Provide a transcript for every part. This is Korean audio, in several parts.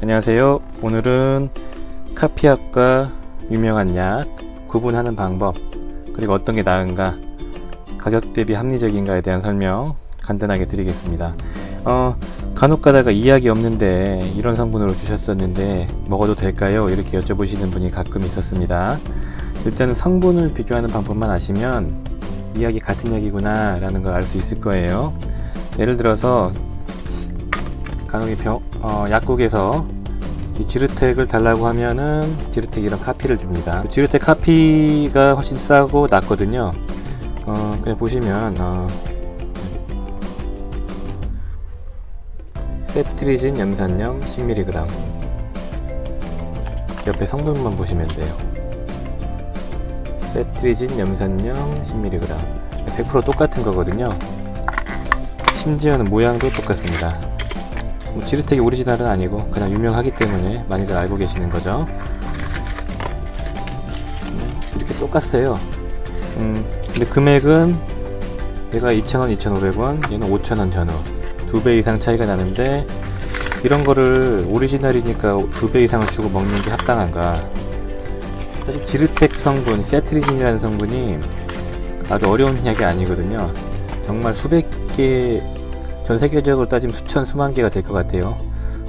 안녕하세요. 오늘은 카피약과 유명한 약 구분하는 방법, 그리고 어떤 게 나은가, 가격 대비 합리적인가에 대한 설명 간단하게 드리겠습니다. 간혹 가다가 이 약이 없는데 이런 성분으로 주셨었는데 먹어도 될까요? 이렇게 여쭤보시는 분이 가끔 있었습니다. 일단은 성분을 비교하는 방법만 아시면 이 약이 같은 약이구나 라는 걸 알 수 있을 거예요. 예를 들어서 간혹 약국에서 이 지르텍을 달라고 하면은 지르텍 이런 카피를 줍니다. 지르텍 카피가 훨씬 싸고 낫거든요. 그냥 보시면 세트리진 염산염 10mg, 옆에 성분만 보시면 돼요. 세트리진 염산염 10mg 100% 똑같은 거거든요. 심지어는 모양도 똑같습니다. 지르텍이 오리지널은 아니고 그냥 유명하기 때문에 많이들 알고 계시는 거죠. 이렇게 똑같아요. 근데 금액은 얘가 2,000원, 2,500원, 얘는 5,000원 전후 2배 이상 차이가 나는데, 이런 거를 오리지널이니까 2배 이상을 주고 먹는 게 합당한가? 사실 지르텍 성분, 세트리진이라는 성분이 아주 어려운 약이 아니거든요. 정말 수백 개, 전 세계적으로 따지면 수천, 수만 개가 될 것 같아요.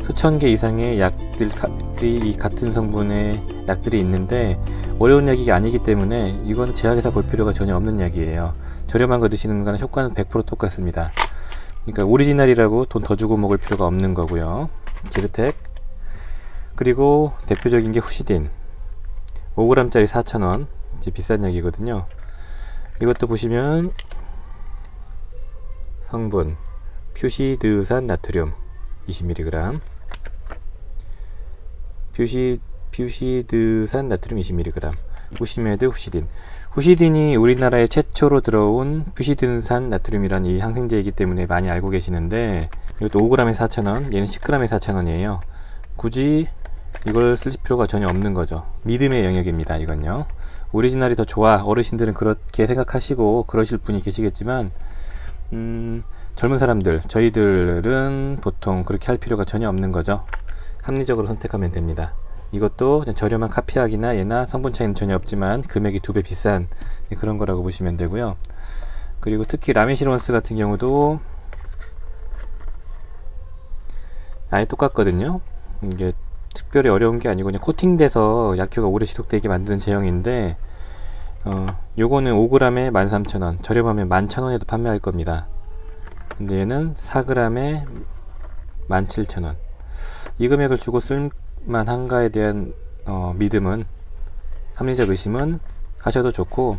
수천 개 이상의 약들이, 같은 성분의 약들이 있는데 어려운 약이 아니기 때문에 이거는 제약회사 볼 필요가 전혀 없는 약이에요. 저렴한 거 드시는 거는 효과는 100% 똑같습니다. 그러니까 오리지널이라고 돈 더 주고 먹을 필요가 없는 거고요. 지르텍. 그리고 대표적인 게 후시딘, 5g짜리 4,000원, 이제 비싼 약이거든요. 이것도 보시면 성분 퓨시드산 나트륨 20mg, 퓨시드산 나트륨 20mg, 후시메드 후시딘. 후시딘이 우리나라에 최초로 들어온 퓨시드산 나트륨이라는 이 항생제이기 때문에 많이 알고 계시는데, 이것도 5g에 4,000원, 얘는 10g에 4,000원이에요. 굳이 이걸 쓸 필요가 전혀 없는 거죠. 믿음의 영역입니다. 이건요. 오리지널이 더 좋아, 어르신들은 그렇게 생각하시고 그러실 분이 계시겠지만, 젊은 사람들, 저희들은 보통 그렇게 할 필요가 전혀 없는 거죠. 합리적으로 선택하면 됩니다. 이것도 그냥 저렴한 카피약이나 얘나 성분 차이는 전혀 없지만 금액이 2배 비싼 그런 거라고 보시면 되고요. 그리고 특히 라미시론스 같은 경우도 아예 똑같거든요. 이게 특별히 어려운 게 아니고 그냥 코팅돼서 약효가 오래 지속되게 만드는 제형인데, 요거는 5g에 13,000원, 저렴하면 11,000원에도 판매할 겁니다. 근데 얘는 4g에 17,000원. 이 금액을 주고 쓸만한가에 대한 믿음은, 합리적 의심은 하셔도 좋고,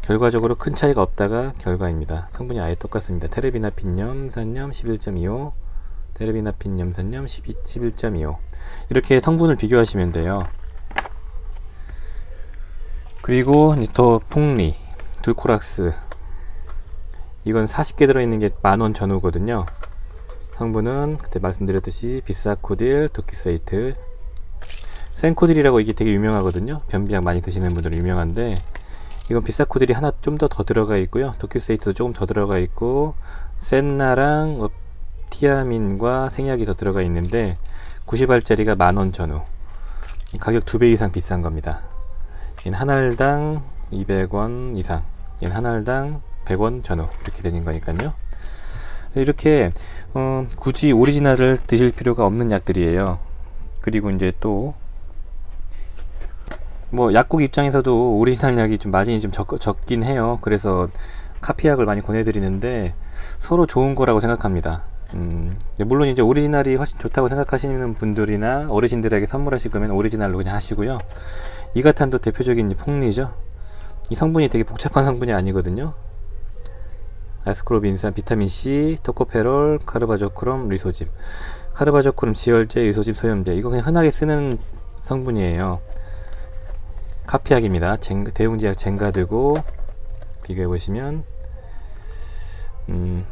결과적으로 큰 차이가 없다가 결과입니다. 성분이 아예 똑같습니다. 테레비나핀 염산염 11.25, 테레비나핀 염산염 11.25. 이렇게 성분을 비교하시면 돼요. 그리고 더 폭리, 둘코락스, 이건 40개 들어있는 게 10,000원 전후거든요. 성분은 그때 말씀드렸듯이 비사코딜, 도큐세이트, 센코딜이라고, 이게 되게 유명하거든요. 변비약 많이 드시는 분들은 유명한데, 이건 비사코딜이 하나 좀 더 들어가 있고요. 도큐세이트도 조금 더 들어가 있고, 센나랑 티아민과 생약이 더 들어가 있는데 90알짜리가 10,000원 전후, 가격 2배 이상 비싼 겁니다. 얘는 한 알당 200원 이상, 얘는 한 알당 100원 전후, 이렇게 되는 거니까요. 이렇게 굳이 오리지널을 드실 필요가 없는 약들이에요. 그리고 이제 또 뭐 약국 입장에서도 오리지널 약이 좀 마진이 좀 적긴 해요. 그래서 카피약을 많이 권해드리는데 서로 좋은 거라고 생각합니다. 물론 이제 오리지널이 훨씬 좋다고 생각하시는 분들이나 어르신들에게 선물하실 거면 오리지널로 그냥 하시고요. 이가탄도 대표적인 폭리죠. 이 성분이 되게 복잡한 성분이 아니거든요. 아스코르빈산, 비타민C, 토코페롤, 카르바조크롬, 리소짐. 카르바조크롬 지혈제, 리소짐 소염제. 이거 그냥 흔하게 쓰는 성분이에요. 카피약입니다. 대웅제약 젠가드고, 비교해보시면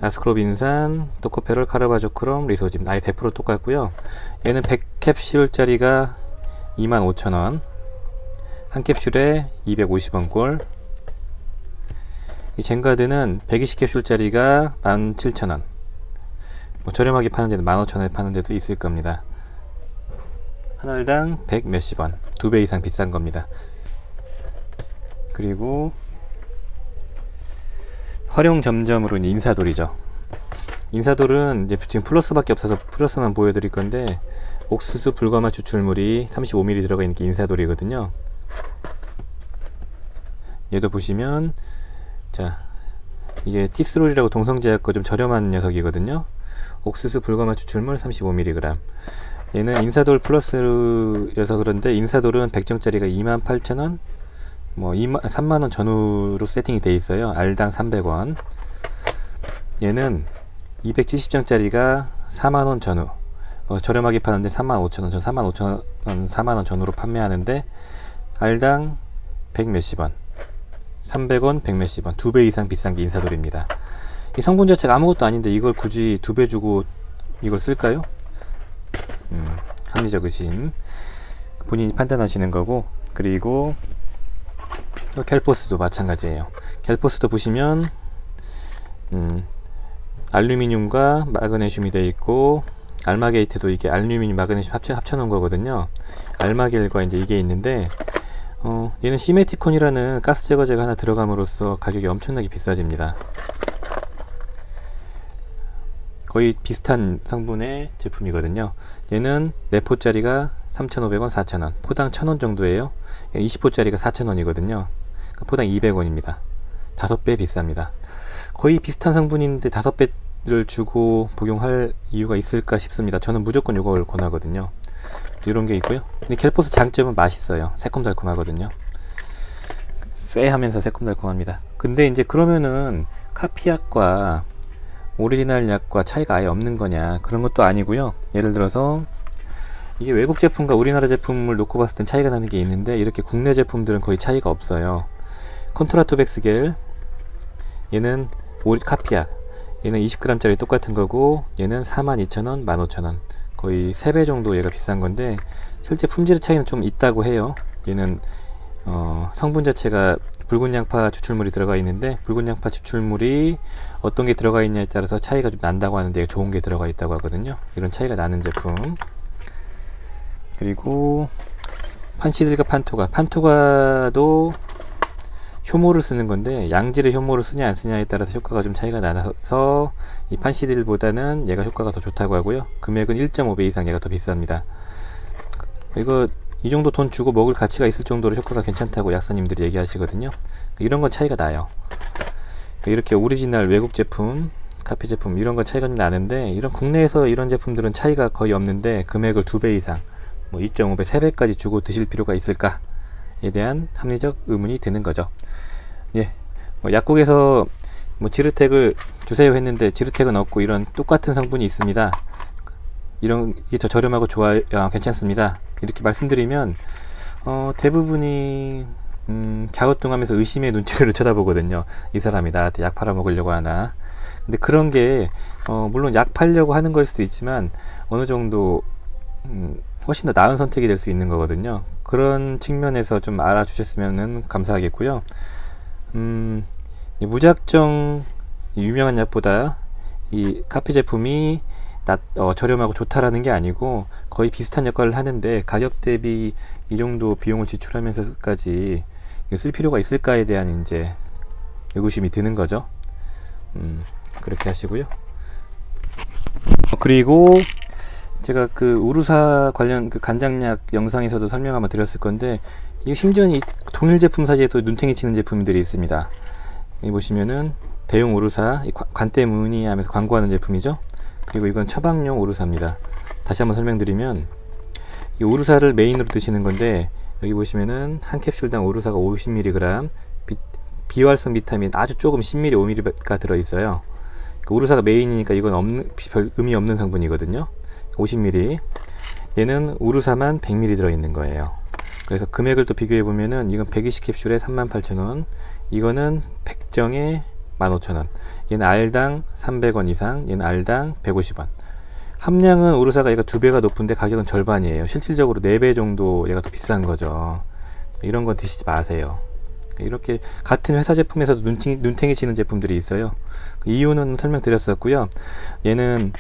아스코르빈산, 토코페롤, 카르바조크롬, 리소짐 아예 100% 똑같고요. 얘는 100캡슐짜리가 25,000원, 한 캡슐에 250원꼴. 이 젠가드는 120캡슐짜리가 17,000원, 뭐 저렴하게 파는 데는 15,000원에 파는 데도 있을 겁니다. 한 알당 100 몇십 원, 2배 이상 비싼 겁니다. 그리고 활용 점점으로 인사돌이죠. 인사돌은 이제 지금 플러스밖에 없어서 플러스만 보여드릴 건데, 옥수수 불가마 추출물이 35ml 들어가 있는 게 인사돌이거든요. 얘도 보시면, 자, 이게 티스롤이라고 동성제약 거 좀 저렴한 녀석이거든요. 옥수수 불가마 추출물 35mg. 얘는 인사돌 플러스여서 그런데, 인사돌은 100정짜리가 28,000원, 뭐 3만원 전후로 세팅이 되어 있어요. 알당 300원. 얘는 270정짜리가 4만원 전후, 저렴하게 파는데 35,000원, 전 45,000원, 4만원 전후로 판매하는데 알당 100 몇십원, 300원, 100 몇십원, 2배 이상 비싼 게 인사돌입니다. 이 성분 자체가 아무것도 아닌데 이걸 굳이 2배 주고 이걸 쓸까요? 합리적 의심, 본인이 판단하시는 거고. 그리고 갤포스도 마찬가지예요. 갤포스도 보시면 알루미늄과 마그네슘이 되어 있고, 알마게이트도 이게 알루미늄 마그네슘 합쳐 놓은 거거든요. 알마겔과 이제 이게 있는데, 얘는 시메티콘이라는 가스 제거제가 하나 들어감으로써 가격이 엄청나게 비싸집니다. 거의 비슷한 성분의 제품이거든요. 얘는 4포짜리가 3,500원, 4,000원, 포당 1,000원 정도예요. 20포짜리가 4,000원이거든요. 포당 200원입니다. 5배 비쌉니다. 거의 비슷한 성분인데 5배를 주고 복용할 이유가 있을까 싶습니다. 저는 무조건 이걸 권하거든요. 이런 게 있고요. 근데 갤포스 장점은 맛있어요. 새콤달콤하거든요. 쇠하면서 새콤달콤합니다. 근데 이제 그러면은 카피약과 오리지널 약과 차이가 아예 없는 거냐, 그런 것도 아니고요. 예를 들어서 이게 외국 제품과 우리나라 제품을 놓고 봤을 땐 차이가 나는 게 있는데, 이렇게 국내 제품들은 거의 차이가 없어요. 컨트라토백스겔, 얘는 카피약, 얘는 20g짜리 똑같은 거고, 얘는 42,000원, 15,000원, 거의 3배 정도 얘가 비싼 건데, 실제 품질의 차이는 좀 있다고 해요. 얘는 성분 자체가 붉은 양파 추출물이 들어가 있는데, 붉은 양파 추출물이 어떤 게 들어가 있냐에 따라서 차이가 좀 난다고 하는데, 좋은 게 들어가 있다고 하거든요. 이런 차이가 나는 제품. 그리고 판시들과 판토가도 효모를 쓰는 건데, 양질의 효모를 쓰냐 안 쓰냐에 따라서 효과가 좀 차이가 나서 이 판시들보다는 얘가 효과가 더 좋다고 하고요. 금액은 1.5배 이상 얘가 더 비쌉니다. 이거 이 정도 돈 주고 먹을 가치가 있을 정도로 효과가 괜찮다고 약사님들이 얘기하시거든요. 이런 건 차이가 나요. 이렇게 오리지널 외국 제품, 카피 제품, 이런 건 차이가 좀 나는데, 이런 국내에서 이런 제품들은 차이가 거의 없는데 금액을 2배 이상, 뭐 2.5배, 3배까지 주고 드실 필요가 있을까에 대한 합리적 의문이 드는 거죠. 예, 뭐 약국에서 뭐 지르텍을 주세요 했는데 지르텍은 없고 이런 똑같은 성분이 있습니다. 이런 게 더 저렴하고 좋아요, 괜찮습니다. 이렇게 말씀드리면 대부분이 갸우뚱하면서 의심의 눈초리를 쳐다보거든요. 이 사람이 나한테 약 팔아먹으려고 하나. 근데 그런 게 물론 약 팔려고 하는 걸 수도 있지만 어느 정도 훨씬 더 나은 선택이 될 수 있는 거거든요. 그런 측면에서 좀 알아주셨으면 감사하겠고요. 무작정 유명한 약보다 이 카피 제품이 저렴하고 좋다라는 게 아니고 거의 비슷한 역할을 하는데, 가격 대비 이 정도 비용을 지출하면서까지 쓸 필요가 있을까에 대한 이제 의구심이 드는 거죠. 그렇게 하시고요. 그리고 제가 그 우루사 관련 그 간장약 영상에서도 설명 한번 드렸을 건데, 이 심지어 이 동일 제품 사이에도 눈탱이 치는 제품들이 있습니다. 여기 보시면은 대용 우루사, 관대 무늬 하면서 광고하는 제품이죠. 그리고 이건 처방용 우루사입니다. 다시 한번 설명드리면, 이 우루사를 메인으로 드시는 건데, 여기 보시면은 한 캡슐당 우루사가 50mg, 비활성 비타민 아주 조금 10ml, 5ml가 들어있어요. 우루사가 메인이니까 이건 별 의미 없는 성분이거든요. 50ml. 얘는 우루사만 100ml 들어있는 거예요. 그래서 금액을 또 비교해 보면은, 이건 120캡슐에 38,000원, 이거는 100정에 15,000원, 얘는 알당 300원 이상, 얘는 알당 150원. 함량은 우루사가 얘가 2배가 높은데 가격은 절반이에요. 실질적으로 4배 정도 얘가 더 비싼 거죠. 이런 건 드시지 마세요. 이렇게 같은 회사 제품에서도 눈탱이 치는 제품들이 있어요. 그 이유는 설명드렸었고요. 얘는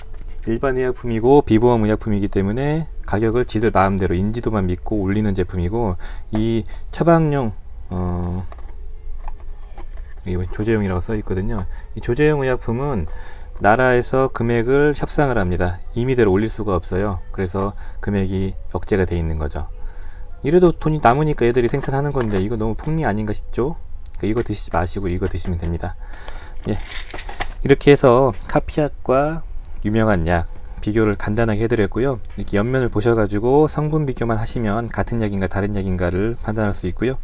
일반 의약품이고 비보험 의약품이기 때문에 가격을 지들 마음대로 인지도만 믿고 올리는 제품이고, 이 처방용 이거 조제용이라고 써 있거든요. 이 조제용 의약품은 나라에서 금액을 협상을 합니다. 임의대로 올릴 수가 없어요. 그래서 금액이 억제가 돼 있는 거죠. 이래도 돈이 남으니까 애들이 생산하는 건데 이거 너무 폭리 아닌가 싶죠? 그러니까 이거 드시지 마시고 이거 드시면 됩니다. 예. 이렇게 해서 카피약과 유명한 약 비교를 간단하게 해드렸고요. 이렇게 옆면을 보셔가지고 성분 비교만 하시면 같은 약인가 다른 약인가를 판단할 수 있고요.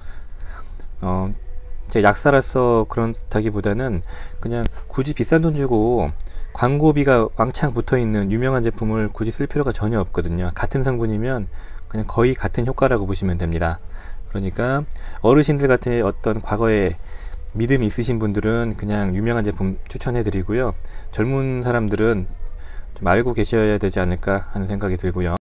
제 약사라서 그렇다기보다는 그냥 굳이 비싼 돈 주고 광고비가 왕창 붙어있는 유명한 제품을 굳이 쓸 필요가 전혀 없거든요. 같은 성분이면 그냥 거의 같은 효과라고 보시면 됩니다. 그러니까 어르신들 같은 어떤 과거에 믿음이 있으신 분들은 그냥 유명한 제품 추천해 드리고요. 젊은 사람들은 좀 알고 계셔야 되지 않을까 하는 생각이 들고요.